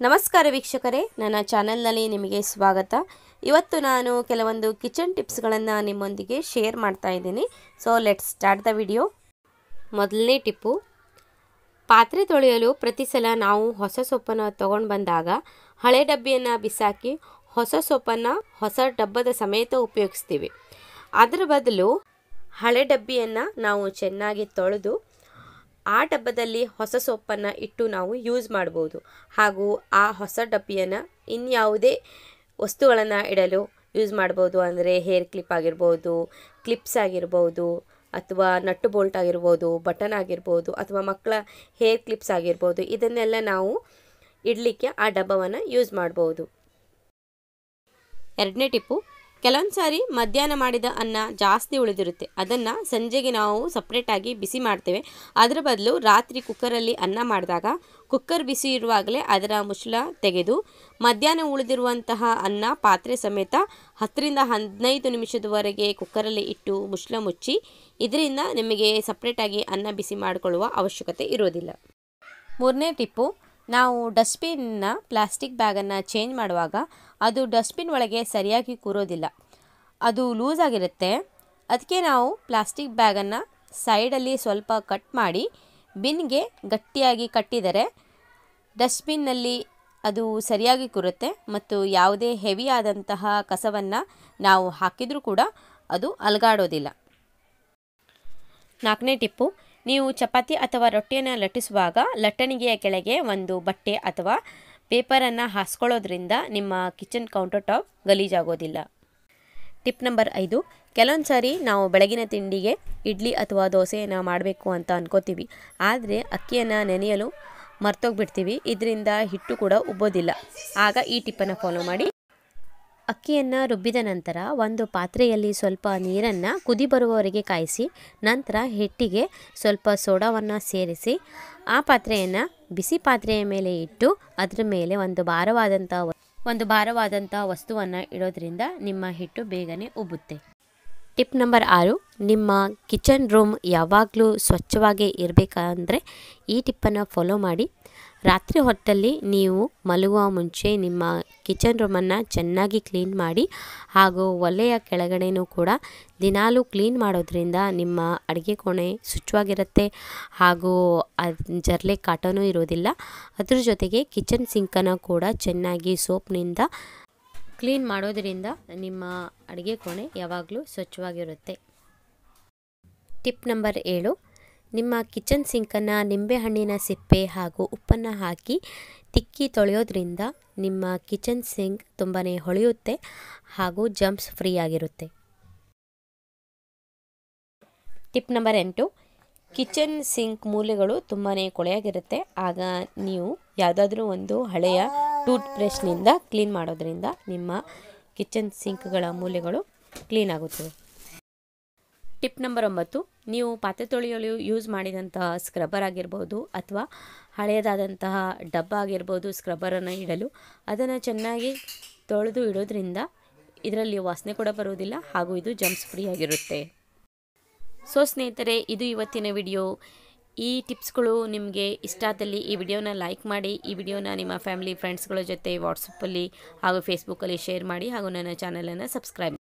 ನಮಸ್ಕಾರ ವೀಕ್ಷಕರೇ, ನನ್ನ ಚಾನೆಲ್ನಲ್ಲಿ ನಿಮಗೆ ಸ್ವಾಗತ. ಇವತ್ತು ನಾನು ಕೆಲವೊಂದು ಕಿಚನ್ ಟಿಪ್ಸ್ಗಳನ್ನು ನಿಮ್ಮೊಂದಿಗೆ ಶೇರ್ ಮಾಡ್ತಾ ಇದ್ದೀನಿ. So let's start the video. ಮೊದಲನೇ ಟಿಪ್ಪು, ಪಾತ್ರೆ ತೊಳೆಯಲು ಪ್ರತಿ ಸಲ ನಾವು ಹೊಸ ಸೋಪನ್ನು ತೊಗೊಂಡು ಬಂದಾಗ ಹಳೆ ಡಬ್ಬಿಯನ್ನು ಬಿಸಾಕಿ ಹೊಸ ಸೋಪನ್ನು ಹೊಸ ಡಬ್ಬದ ಸಮೇತ ಉಪಯೋಗಿಸ್ತೀವಿ. ಅದರ ಬದಲು ಹಳೆ ಡಬ್ಬಿಯನ್ನು ನಾವು ಚೆನ್ನಾಗಿ ತೊಳೆದು ಆ ಡಬ್ಬದಲ್ಲಿ ಹೊಸ ಸೋಪನ್ನು ಇಟ್ಟು ನಾವು ಯೂಸ್ ಮಾಡ್ಬೋದು. ಹಾಗೂ ಆ ಹೊಸ ಡಬ್ಬಿಯನ್ನು ಇನ್ಯಾವುದೇ ವಸ್ತುಗಳನ್ನು ಇಡಲು ಯೂಸ್ ಮಾಡ್ಬೋದು. ಅಂದರೆ ಹೇರ್ ಕ್ಲಿಪ್ ಆಗಿರ್ಬೋದು, ಕ್ಲಿಪ್ಸ್ ಆಗಿರ್ಬೋದು, ಅಥವಾ ನಟ್ಟು ಬೋಲ್ಟ್ ಆಗಿರ್ಬೋದು, ಬಟನ್ ಆಗಿರ್ಬೋದು, ಅಥವಾ ಮಕ್ಕಳ ಹೇರ್ ಕ್ಲಿಪ್ಸ್ ಆಗಿರ್ಬೋದು. ಇದನ್ನೆಲ್ಲ ನಾವು ಇಡಲಿಕ್ಕೆ ಆ ಡಬ್ಬವನ್ನು ಯೂಸ್ ಮಾಡ್ಬೋದು. ಎರಡನೇ ಟಿಪ್ಪು, ಕೆಲವೊಂದು ಸಾರಿ ಮಧ್ಯಾಹ್ನ ಮಾಡಿದ ಅನ್ನ ಜಾಸ್ತಿ ಉಳಿದಿರುತ್ತೆ. ಅದನ್ನು ಸಂಜೆಗೆ ನಾವು ಸಪ್ರೇಟಾಗಿ ಬಿಸಿ ಮಾಡ್ತೇವೆ. ಅದರ ಬದಲು ರಾತ್ರಿ ಕುಕ್ಕರಲ್ಲಿ ಅನ್ನ ಮಾಡಿದಾಗ ಕುಕ್ಕರ್ ಬಿಸಿ ಇರುವಾಗಲೇ ಅದರ ಮುಚ್ಚಳ ತೆಗೆದು ಮಧ್ಯಾಹ್ನ ಉಳಿದಿರುವಂತಹ ಅನ್ನ ಪಾತ್ರೆ ಸಮೇತ 10ರಿಂದ 15 ನಿಮಿಷದವರೆಗೆ ಕುಕ್ಕರಲ್ಲಿ ಇಟ್ಟು ಮುಚ್ಚಳ ಮುಚ್ಚಿ. ಇದರಿಂದ ನಿಮಗೆ ಸಪ್ರೇಟಾಗಿ ಅನ್ನ ಬಿಸಿ ಮಾಡಿಕೊಳ್ಳುವ ಅವಶ್ಯಕತೆ ಇರೋದಿಲ್ಲ. ಮೂರನೇ ಟಿಪ್ಪು, ನಾವು ಡಸ್ಟ್ಬಿನ್ನ ಪ್ಲಾಸ್ಟಿಕ್ ಬ್ಯಾಗನ್ನು ಚೇಂಜ್ ಮಾಡುವಾಗ ಅದು ಡಸ್ಟ್ಬಿನ್ ಒಳಗೆ ಸರಿಯಾಗಿ ಕೂರೋದಿಲ್ಲ, ಅದು ಲೂಸ್ ಆಗಿರುತ್ತೆ. ಅದಕ್ಕೆ ನಾವು ಪ್ಲಾಸ್ಟಿಕ್ ಬ್ಯಾಗನ್ನು ಸೈಡಲ್ಲಿ ಸ್ವಲ್ಪ ಕಟ್ ಮಾಡಿ ಬಿನ್ಗೆ ಗಟ್ಟಿಯಾಗಿ ಕಟ್ಟಿದರೆ ಡಸ್ಟ್ಬಿನ್ನಲ್ಲಿ ಅದು ಸರಿಯಾಗಿ ಕೂರುತ್ತೆ ಮತ್ತು ಯಾವುದೇ ಹೆವಿ ಆದಂತಹ ಕಸವನ್ನು ನಾವು ಹಾಕಿದರೂ ಕೂಡ ಅದು ಅಲುಗಾಡೋದಿಲ್ಲ. ನಾಲ್ಕನೇ ಟಿಪ್ಪು, ನೀವು ಚಪಾತಿ ಅಥವಾ ರೊಟ್ಟಿಯನ್ನು ಲಟ್ಟಿಸುವಾಗ ಲಟ್ಟಣಿಗೆಯ ಕೆಳಗೆ ಒಂದು ಬಟ್ಟೆ ಅಥವಾ ಪೇಪರನ್ನು ಹಾಸ್ಕೊಳ್ಳೋದ್ರಿಂದ ನಿಮ್ಮ ಕಿಚನ್ ಕೌಂಟರ್ ಟಾಪ್ ಗಲೀಜಾಗೋದಿಲ್ಲ. ಟಿಪ್ ನಂಬರ್ 5, ಕೆಲವೊಂದು ಸಾರಿ ನಾವು ಬೆಳಗಿನ ತಿಂಡಿಗೆ ಇಡ್ಲಿ ಅಥವಾ ದೋಸೆಯನ್ನು ಮಾಡಬೇಕು ಅಂತ ಅನ್ಕೋತೀವಿ. ಆದರೆ ಅಕ್ಕಿಯನ್ನು ನೆನೆಯಲು ಮರ್ತೋಗ್ಬಿಡ್ತೀವಿ. ಇದರಿಂದ ಹಿಟ್ಟು ಕೂಡ ಉಬ್ಬೋದಿಲ್ಲ. ಆಗ ಈ ಟಿಪ್ಪನ್ನು ಫಾಲೋ ಮಾಡಿ. ಅಕ್ಕಿಯನ್ನು ರುಬ್ಬಿದ ನಂತರ ಒಂದು ಪಾತ್ರೆಯಲ್ಲಿ ಸ್ವಲ್ಪ ನೀರನ್ನು ಕುದಿ ಬರುವವರೆಗೆ ಕಾಯಿಸಿ, ನಂತರ ಹಿಟ್ಟಿಗೆ ಸ್ವಲ್ಪ ಸೋಡಾವನ್ನು ಸೇರಿಸಿ ಆ ಪಾತ್ರೆಯನ್ನು ಬಿಸಿ ಪಾತ್ರೆಯ ಮೇಲೆ ಇಟ್ಟು ಅದರ ಮೇಲೆ ಒಂದು ಭಾರವಾದಂಥ ವಸ್ತುವನ್ನು ಇಡೋದ್ರಿಂದ ನಿಮ್ಮ ಹಿಟ್ಟು ಬೇಗನೆ ಉಬ್ಬುತ್ತೆ. ಟಿಪ್ ನಂಬರ್ 6, ನಿಮ್ಮ ಕಿಚನ್ ರೂಮ್ ಯಾವಾಗಲೂ ಸ್ವಚ್ಛವಾಗಿ ಇರಬೇಕಂದ್ರೆ ಈ ಟಿಪ್ಪನ್ನು ಫಾಲೋ ಮಾಡಿ. ರಾತ್ರಿ ಹೊತ್ತಲ್ಲಿ ನೀವು ಮಲಗುವ ಮುಂಚೆ ನಿಮ್ಮ ಕಿಚನ್ ರೂಮನ್ನು ಚೆನ್ನಾಗಿ ಕ್ಲೀನ್ ಮಾಡಿ. ಹಾಗೂ ಒಲೆಯ ಕೆಳಗಡೆನೂ ಕೂಡ ದಿನಾಲೂ ಕ್ಲೀನ್ ಮಾಡೋದ್ರಿಂದ ನಿಮ್ಮ ಅಡುಗೆ ಕೋಣೆ ಸ್ವಚ್ಛವಾಗಿರುತ್ತೆ ಹಾಗೂ ಜರ್ಲೆ ಕಾಟನೂ ಇರೋದಿಲ್ಲ. ಅದ್ರ ಜೊತೆಗೆ ಕಿಚನ್ ಸಿಂಕನ್ನು ಕೂಡ ಚೆನ್ನಾಗಿ ಸೋಪ್ನಿಂದ ಕ್ಲೀನ್ ಮಾಡೋದರಿಂದ ನಿಮ್ಮ ಅಡುಗೆ ಕೋಣೆ ಯಾವಾಗಲೂ ಸ್ವಚ್ಛವಾಗಿರುತ್ತೆ. ಟಿಪ್ ನಂಬರ್ 7, ನಿಮ್ಮ ಕಿಚನ್ ಸಿಂಕನ್ನು ನಿಂಬೆಹಣ್ಣಿನ ಸಿಪ್ಪೆ ಹಾಗೂ ಉಪ್ಪನ್ನು ಹಾಕಿ ತಿಕ್ಕಿ ತೊಳೆಯೋದ್ರಿಂದ ನಿಮ್ಮ ಕಿಚನ್ ಸಿಂಕ್ ತುಂಬಾ ಹೊಳೆಯುತ್ತೆ ಹಾಗೂ ಜರ್ಮ್ಸ್ ಫ್ರೀ ಆಗಿರುತ್ತೆ. ಟಿಪ್ ನಂಬರ್ 8, ಕಿಚನ್ ಸಿಂಕ್ ಮೂಲೆಗಳು ತುಂಬಾ ಕೊಳೆಯಾಗಿರುತ್ತೆ. ಆಗ ನೀವು ಯಾವುದಾದ್ರೂ ಒಂದು ಹಳೆಯ ಟೂತ್ ಬ್ರಷ್ನಿಂದ ಕ್ಲೀನ್ ಮಾಡೋದ್ರಿಂದ ನಿಮ್ಮ ಕಿಚನ್ ಸಿಂಕ್ಗಳ ಮೂಲೆಗಳು ಕ್ಲೀನ್ ಆಗುತ್ತವೆ. ಟಿಪ್ ನಂಬರ್ 9, ನೀವು ಪಾತ್ರೆ ತೊಳೆಯಲು ಯೂಸ್ ಮಾಡಿದಂತಹ ಸ್ಕ್ರಬ್ಬರ್ ಆಗಿರ್ಬೋದು ಅಥವಾ ಹಳೆಯದಾದಂತಹ ಡಬ್ಬ ಆಗಿರ್ಬೋದು ಸ್ಕ್ರಬ್ಬರನ್ನು ಇಡಲು, ಅದನ್ನು ಚೆನ್ನಾಗಿ ತೊಳೆದು ಇಡೋದ್ರಿಂದ ಇದರಲ್ಲಿ ವಾಸನೆ ಕೂಡ ಬರೋದಿಲ್ಲ ಹಾಗೂ ಇದು ಜರ್ಮ್ಸ್ ಫ್ರೀ ಆಗಿರುತ್ತೆ. ಸೊ ಸ್ನೇಹಿತರೆ, ಇದು ಇವತ್ತಿನ ವಿಡಿಯೋ. ಈ ಟಿಪ್ಸ್ಗಳು ನಿಮಗೆ ಇಷ್ಟ ಆದಲ್ಲಿ ಈ ವಿಡಿಯೋನ ಲೈಕ್ ಮಾಡಿ. ಈ ವಿಡಿಯೋನ ನಿಮ್ಮ ಫ್ಯಾಮಿಲಿ ಫ್ರೆಂಡ್ಸ್ಗಳ ಜೊತೆ ವಾಟ್ಸಪ್ಪಲ್ಲಿ ಹಾಗೂ ಫೇಸ್ಬುಕ್ಕಲ್ಲಿ ಶೇರ್ ಮಾಡಿ ಹಾಗೂ ನನ್ನ ಚಾನಲನ್ನು ಸಬ್ಸ್ಕ್ರೈಬ್